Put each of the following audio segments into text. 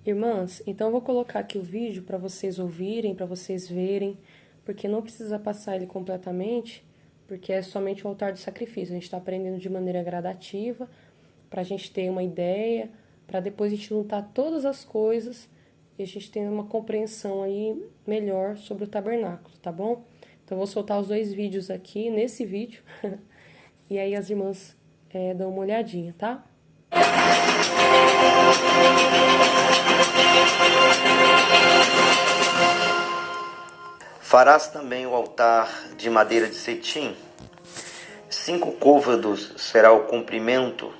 Irmãs, então eu vou colocar aqui o vídeo para vocês ouvirem, para vocês verem, porque não precisa passar ele completamente, porque é somente o altar do sacrifício. A gente está aprendendo de maneira gradativa, para a gente ter uma ideia, para depois a gente juntar todas as coisas e a gente ter uma compreensão aí melhor sobre o tabernáculo, tá bom? Então eu vou soltar os dois vídeos aqui nesse vídeo e aí as irmãs dão uma olhadinha, tá? Farás também o altar de madeira de cetim. 5 côvados será o comprimento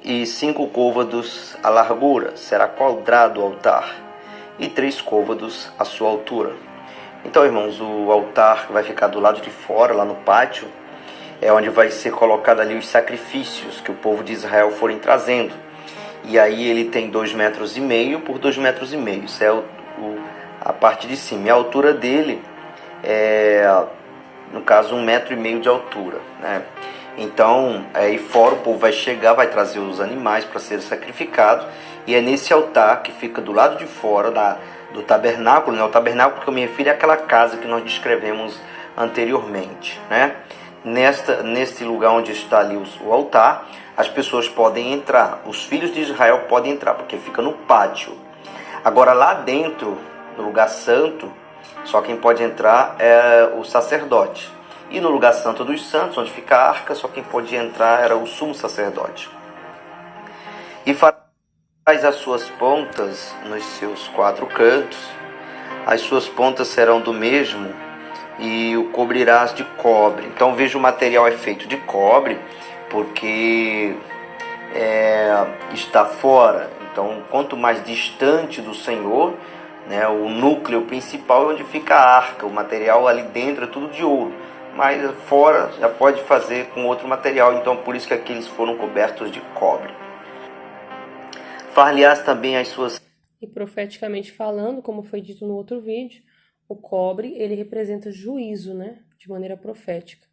e 5 côvados a largura. Será quadrado o altar e 3 côvados a sua altura. Então, irmãos, o altar vai ficar do lado de fora, lá no pátio, é onde vai ser colocado ali os sacrifícios que o povo de Israel forem trazendo. E aí ele tem 2,5 metros por 2,5 metros. Isso é a parte de cima. E a altura dele é, no caso, 1,5 metro de altura, né? Então, aí fora o povo vai chegar, vai trazer os animais para ser sacrificado. E é nesse altar que fica do lado de fora do tabernáculo, né? O tabernáculo que eu me refiro é aquela casa que nós descrevemos anteriormente, né? Neste lugar onde está ali o altar, as pessoas podem entrar, os filhos de Israel podem entrar, porque fica no pátio. Agora lá dentro, no lugar santo, só quem pode entrar é o sacerdote. E no lugar santo dos santos, onde fica a arca, só quem pode entrar era o sumo sacerdote. E farás as suas pontas nos seus 4 cantos. As suas pontas serão do mesmo e o cobrirás de cobre. Então veja, o material é feito de cobre, porque está fora. Então, quanto mais distante do Senhor, né, o núcleo principal é onde fica a arca. O material ali dentro é tudo de ouro, mas fora já pode fazer com outro material. Então, por isso que aqui eles foram cobertos de cobre. Far-lhe-ás também as suas... E profeticamente falando, como foi dito no outro vídeo, o cobre, ele representa juízo, né? De maneira profética.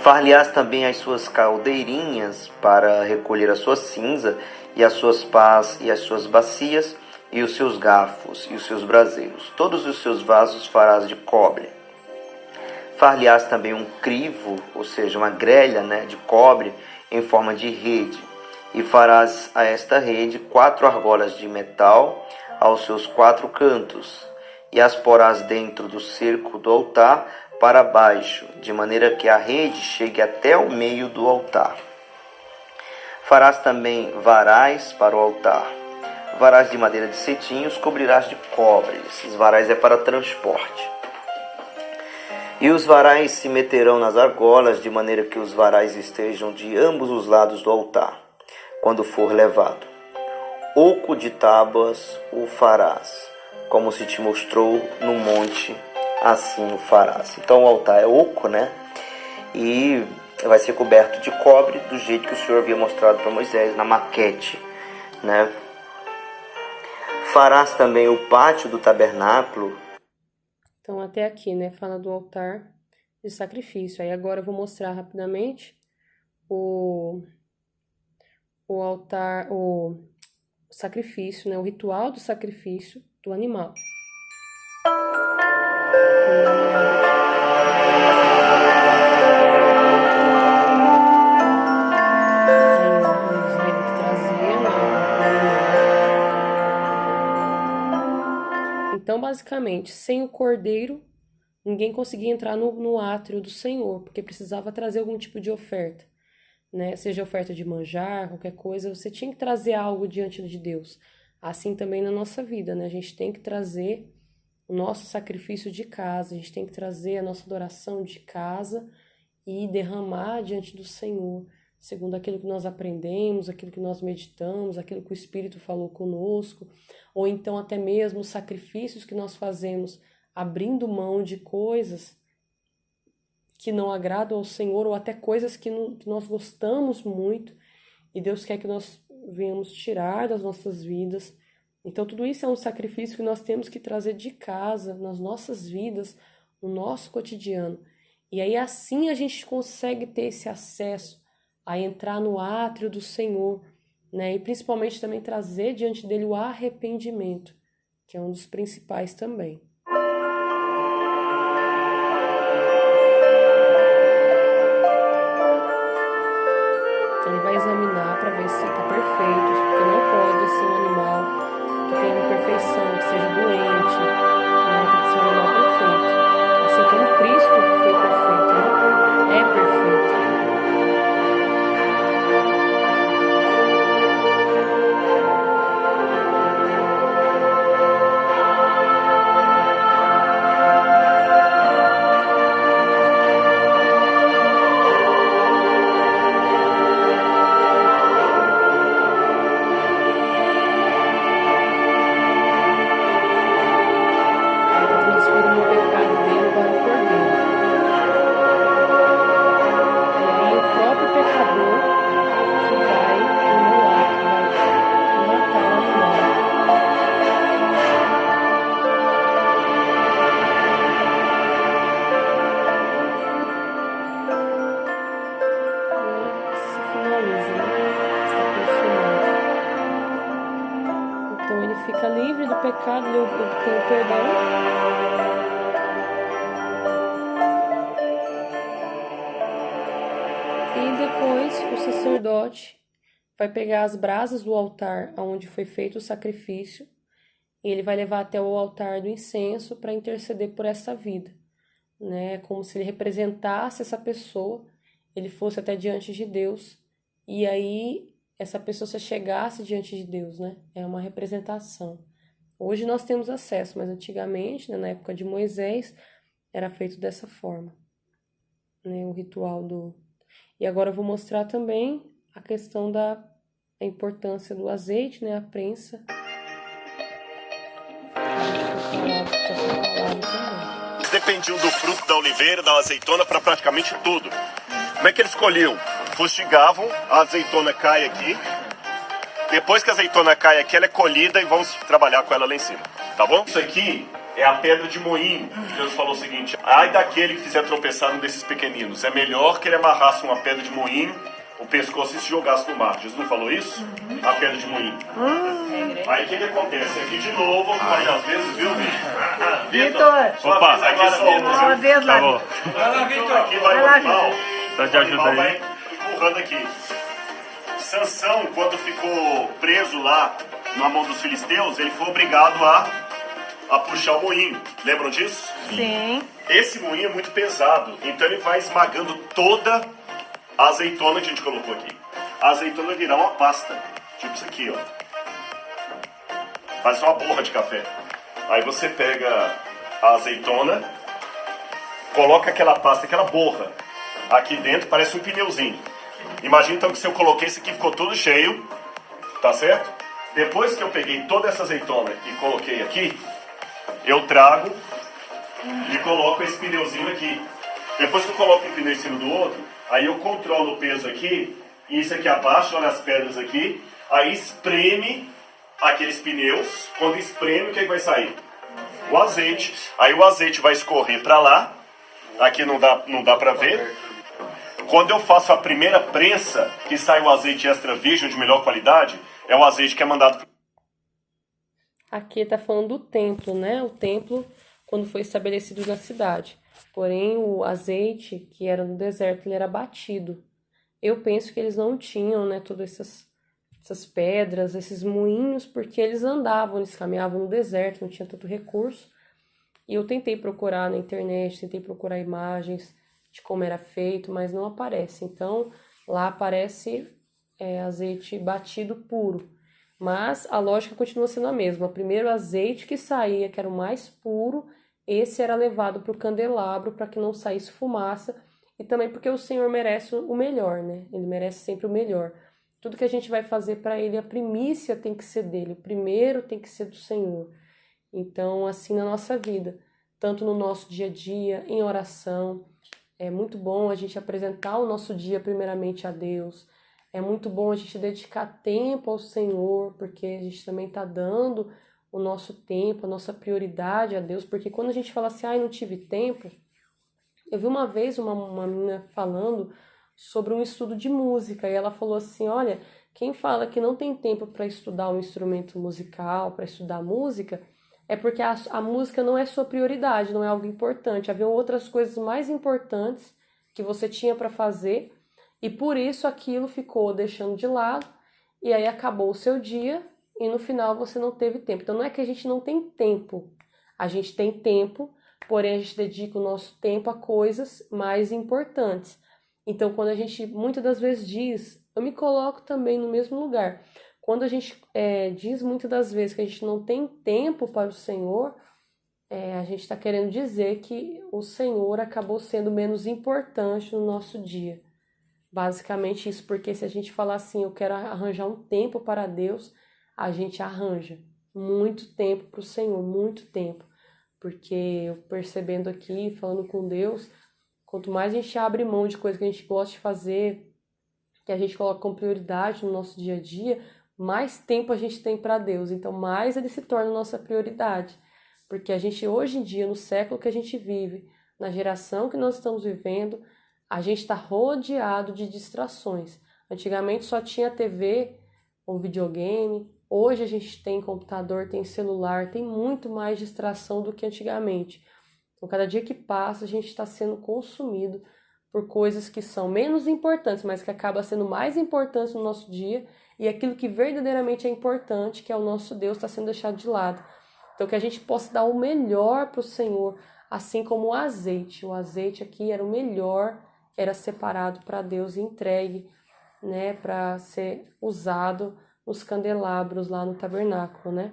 Far-lhe-ás também as suas caldeirinhas para recolher a sua cinza, e as suas pás e as suas bacias, e os seus garfos e os seus braseiros. Todos os seus vasos farás de cobre. Far-lhe-ás também um crivo, ou seja, uma grelha, né, de cobre em forma de rede. E farás a esta rede 4 argolas de metal aos seus 4 cantos, e as porás dentro do cerco do altar para baixo, de maneira que a rede chegue até o meio do altar. Farás também varais para o altar. Varais de madeira de cetim, os cobrirás de cobre. Esses varais é para transporte. E os varais se meterão nas argolas, de maneira que os varais estejam de ambos os lados do altar, quando for levado. Oco de tábuas o farás, como se te mostrou no monte, assim o farás. Então o altar é oco, né? E vai ser coberto de cobre, do jeito que o Senhor havia mostrado para Moisés na maquete, né? Farás também o pátio do tabernáculo. Então, até aqui, né? Fala do altar de sacrifício. Aí agora eu vou mostrar rapidamente o altar, o sacrifício, né? O ritual do sacrifício do animal. Vamos dar uma olhada aqui. Então, basicamente, sem o cordeiro, ninguém conseguia entrar no átrio do Senhor, porque precisava trazer algum tipo de oferta, né? Seja oferta de manjar, qualquer coisa, você tinha que trazer algo diante de Deus. Assim também na nossa vida, né? A gente tem que trazer o nosso sacrifício de casa, a gente tem que trazer a nossa adoração de casa e derramar diante do Senhor, segundo aquilo que nós aprendemos, aquilo que nós meditamos, aquilo que o Espírito falou conosco, ou então até mesmo os sacrifícios que nós fazemos abrindo mão de coisas que não agradam ao Senhor, ou até coisas que nós gostamos muito, e Deus quer que nós venhamos tirar das nossas vidas. Então tudo isso é um sacrifício que nós temos que trazer de casa, nas nossas vidas, no nosso cotidiano. E aí assim a gente consegue ter esse acesso a entrar no átrio do Senhor, né? E principalmente também trazer diante dele o arrependimento, que é um dos principais também. Ele vai examinar para ver se está perfeito, porque não pode ser um animal que tenha imperfeição, que seja doente, né? Tem que ser um animal perfeito. Assim como Cristo foi perfeito, né? É perfeito. Transferindo o pecado dele para o Cordeiro. E aí o próprio pecador que vai imolar, que vai matar o animal. E se finaliza, né? Está consumado. Então ele fica livre do pecado, ele obtém o perdão. E depois o sacerdote vai pegar as brasas do altar onde foi feito o sacrifício e ele vai levar até o altar do incenso para interceder por essa vida, né? Como se ele representasse essa pessoa, ele fosse até diante de Deus e aí essa pessoa se chegasse diante de Deus, né? É uma representação. Hoje nós temos acesso, mas antigamente, né, na época de Moisés, era feito dessa forma, né? O ritual do... E agora eu vou mostrar também a questão da importância do azeite, né? A prensa. Eles dependiam do fruto da oliveira, da azeitona para praticamente tudo. Como é que eles colhiam? Fustigavam, a azeitona cai aqui. Depois que a azeitona cai aqui, ela é colhida e vamos trabalhar com ela lá em cima, tá bom? Isso aqui é a pedra de moinho. Deus falou o seguinte: ai daquele que fizer tropeçar um desses pequeninos. É melhor que ele amarrasse uma pedra de moinho, o pescoço e se jogasse no mar. Jesus não falou isso? A pedra de moinho. Aí o que acontece? Aqui de novo, vamos fazer às vezes, viu, Vitor! Opa, aqui só Uma vez lá. Vai lá, Vitor. Aqui vai o animal. Tá de ajuda aí. Vai empurrando aqui. Sansão, quando ficou preso lá na mão dos filisteus, ele foi obrigado a puxar o moinho. Lembram disso? Sim. Esse moinho é muito pesado, então ele vai esmagando toda a azeitona que a gente colocou aqui. A azeitona vai virar uma pasta, tipo isso aqui, ó. Faz uma borra de café. Aí você pega a azeitona, coloca aquela pasta, aquela borra aqui dentro, parece um pneuzinho. Imagina então que se eu coloquei isso aqui, ficou tudo cheio, tá certo? Depois que eu peguei toda essa azeitona e coloquei aqui, eu trago e coloco esse pneuzinho aqui. Depois que eu coloco um pneu em cima do outro, aí eu controlo o peso aqui, e isso aqui abaixo, olha as pedras aqui, aí espreme aqueles pneus. Quando espreme, o que vai sair? O azeite. Aí o azeite vai escorrer para lá, aqui não dá para ver. Quando eu faço a primeira prensa, que sai o azeite extra virgem de melhor qualidade, é o azeite que é mandado. Aqui está falando do templo, né? O templo, quando foi estabelecido na cidade. Porém, o azeite, que era no deserto, ele era batido. Eu penso que eles não tinham, né, todas essas pedras, esses moinhos, porque eles andavam, eles caminhavam no deserto, não tinha tanto recurso. E eu tentei procurar na internet, tentei procurar imagens de como era feito, mas não aparece. Então, lá aparece azeite batido puro. Mas a lógica continua sendo a mesma. Primeiro, o azeite que saía, que era o mais puro, esse era levado para o candelabro para que não saísse fumaça. E também porque o Senhor merece o melhor, né? Ele merece sempre o melhor. Tudo que a gente vai fazer para Ele, a primícia tem que ser dele. O primeiro tem que ser do Senhor. Então, assim na nossa vida, tanto no nosso dia a dia, em oração, é muito bom a gente apresentar o nosso dia primeiramente a Deus. É muito bom a gente dedicar tempo ao Senhor, porque a gente também está dando o nosso tempo, a nossa prioridade a Deus. Porque quando a gente fala assim, não tive tempo... Eu vi uma vez uma menina falando sobre um estudo de música, e ela falou assim, olha, Quem fala que não tem tempo para estudar um instrumento musical, para estudar música, é porque a música não é sua prioridade, não é algo importante. Havia outras coisas mais importantes que você tinha para fazer e por isso aquilo ficou deixando de lado e aí acabou o seu dia e no final você não teve tempo. Então não é que a gente não tem tempo, a gente tem tempo, porém a gente dedica o nosso tempo a coisas mais importantes. Então quando a gente muitas das vezes diz, eu me coloco também no mesmo lugar. Quando a gente diz muitas das vezes que a gente não tem tempo para o Senhor, a gente está querendo dizer que o Senhor acabou sendo menos importante no nosso dia. Basicamente isso, porque se a gente falar assim, eu quero arranjar um tempo para Deus, a gente arranja muito tempo para o Senhor, muito tempo. Porque eu percebendo aqui, falando com Deus, quanto mais a gente abre mão de coisas que a gente gosta de fazer, que a gente coloca como prioridade no nosso dia a dia, mais tempo a gente tem para Deus. Então, mais ele se torna nossa prioridade. Porque a gente, hoje em dia, no século que a gente vive, na geração que nós estamos vivendo, a gente está rodeado de distrações. Antigamente só tinha TV ou videogame. Hoje a gente tem computador, tem celular, tem muito mais distração do que antigamente. Então, cada dia que passa, a gente está sendo consumido por coisas que são menos importantes, mas que acabam sendo mais importantes no nosso dia, e aquilo que verdadeiramente é importante, que é o nosso Deus, está sendo deixado de lado. Então, que a gente possa dar o melhor para o Senhor, assim como o azeite. O azeite aqui era o melhor, era separado para Deus e entregue, né, para ser usado nos candelabros lá no tabernáculo, né?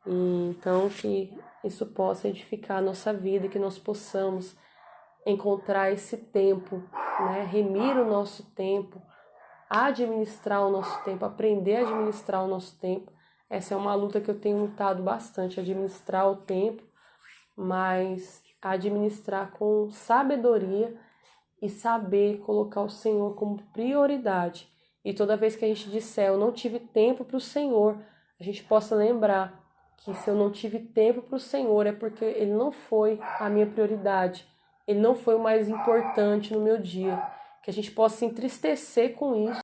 E, então, que isso possa edificar a nossa vida, que nós possamos encontrar esse tempo, né? Remir o nosso tempo, administrar o nosso tempo, aprender a administrar o nosso tempo. Essa é uma luta que eu tenho lutado bastante, administrar o tempo, mas administrar com sabedoria e saber colocar o Senhor como prioridade. E toda vez que a gente disser, eu não tive tempo para o Senhor, a gente possa lembrar que se eu não tive tempo para o Senhor é porque Ele não foi a minha prioridade. Ele não foi o mais importante no meu dia. Que a gente possa se entristecer com isso